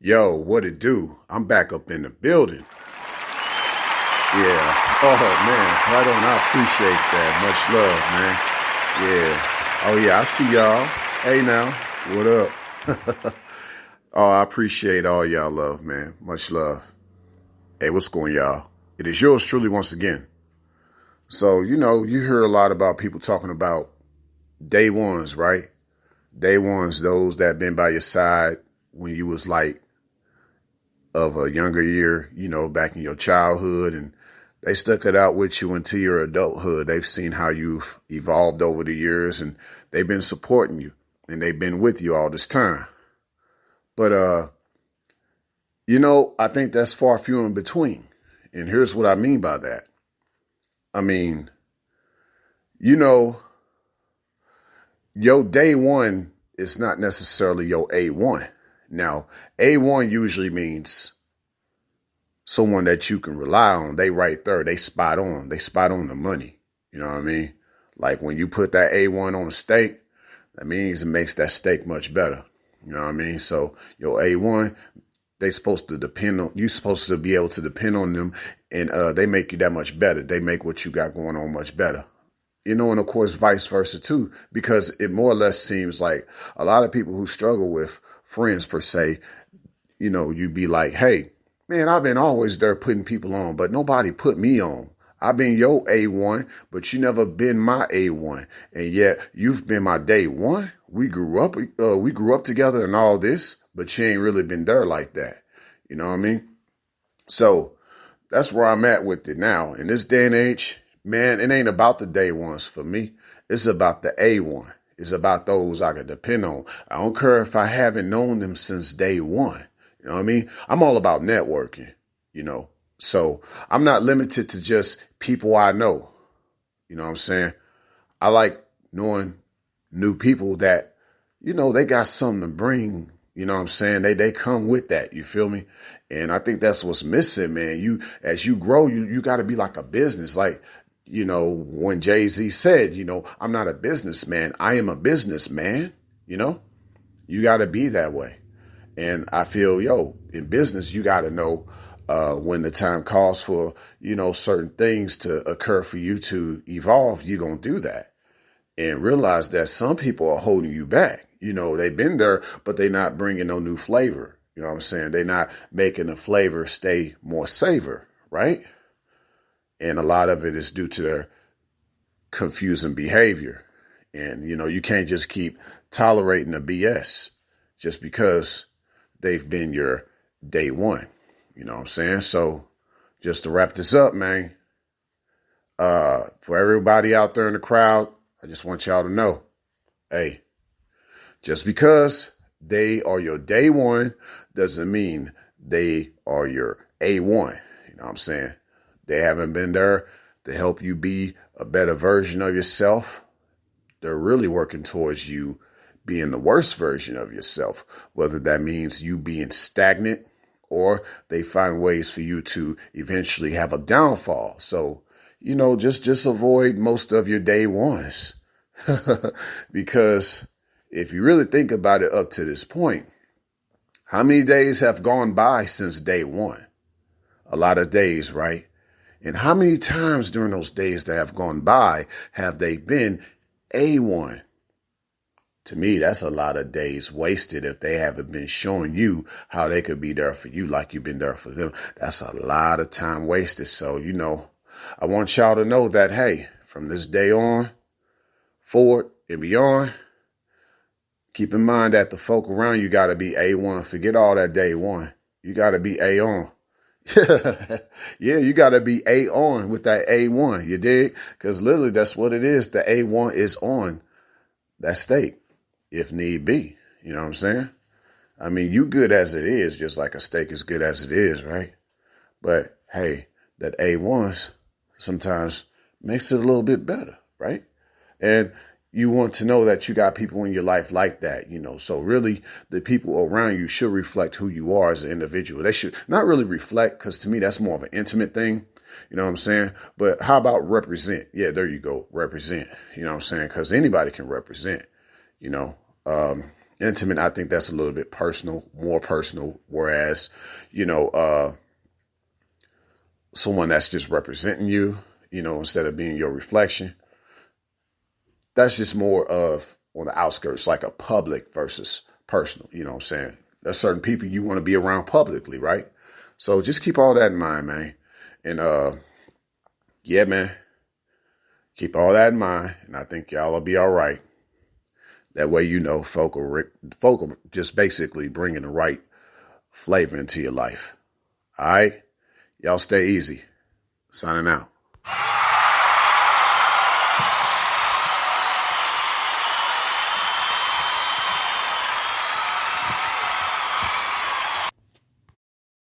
Yo, what it do? I'm back up in the building. Yeah. Oh man, right on. I appreciate that. Much love, man. Yeah. Oh yeah, I see y'all. Hey now, what up? Oh, I appreciate all y'all love, man. Much love. Hey, what's going, y'all? It is yours truly once again. So, you hear a lot about people talking about day ones, right? Day ones, those that been by your side when you was like of a younger year, back in your childhood, and they stuck it out with you into your adulthood. They've seen how you've evolved over the years, and they've been supporting you, and they've been with you all this time. But, I think that's far few in between. And here's what I mean by that. I mean, your day one is not necessarily your A1. Now, A1 usually means someone that you can rely on. They right there. They spot on. They spot on the money. You know what I mean? Like when you put that A1 on a steak, that means it makes that steak much better. You know what I mean? So your A1, they supposed to depend on, you supposed to be able to depend on them, and they make you that much better. They make what you got going on much better. And of course, vice versa too, because it more or less seems like a lot of people who struggle with friends per se, you'd be like, hey, man, I've been always there putting people on, but nobody put me on. I've been your A1, but you never been my A1. And yet you've been my day one. We grew up together and all this, but you ain't really been there like that. You know what I mean? So that's where I'm at with it now. In this day and age, man, it ain't about the day ones for me. It's about the A1. It's about those I can depend on. I don't care if I haven't known them since day one. You know what I mean? I'm all about networking, So I'm not limited to just people I know. You know what I'm saying? I like knowing new people that, they got something to bring. You know what I'm saying? They come with that. You feel me? And I think that's what's missing, man. As you grow, you got to be like a business. Like, when Jay-Z said, I'm not a businessman, I am a businessman, you got to be that way. And I feel, in business, you got to know when the time calls for, certain things to occur for you to evolve, you're going to do that. And realize that some people are holding you back. They've been there, but they're not bringing no new flavor. You know what I'm saying? They're not making the flavor stay more savor, right? And a lot of it is due to their confusing behavior. And, you can't just keep tolerating the BS just because they've been your day one. You know what I'm saying? So just to wrap this up, man, for everybody out there in the crowd, I just want y'all to know, hey, just because they are your day one doesn't mean they are your A1. You know what I'm saying? They haven't been there to help you be a better version of yourself. They're really working towards you being the worst version of yourself, whether that means you being stagnant or they find ways for you to eventually have a downfall. So, just avoid most of your day ones. Because if you really think about it up to this point, how many days have gone by since day one? A lot of days, right? And how many times during those days that have gone by have they been A1? To me, that's a lot of days wasted if they haven't been showing you how they could be there for you like you've been there for them. That's a lot of time wasted. So, I want y'all to know that, hey, from this day on forward and beyond, keep in mind that the folk around you got to be A1. Forget all that day one. You got to be A on. Yeah, you got to be A on with that A1. You dig? Because literally that's what it is. The A1 is on that steak if need be. You know what I'm saying? I mean, you good as it is, just like a steak is good as it is, right? But hey, that A1s sometimes makes it a little bit better, right? And you want to know that you got people in your life like that, So really, the people around you should reflect who you are as an individual. They should not really reflect, because to me, that's more of an intimate thing. You know what I'm saying? But how about represent? Yeah, there you go. Represent. You know what I'm saying? Because anybody can represent, Intimate, I think that's a little bit personal, more personal. Whereas, someone that's just representing you, instead of being your reflection, that's just more of on the outskirts, like a public versus personal. You know what I'm saying? There's certain people you want to be around publicly, right? So just keep all that in mind, man. And yeah, man, keep all that in mind, and I think y'all will be all right. That way, folk are just basically bringing the right flavor into your life. All right, y'all stay easy. Signing out.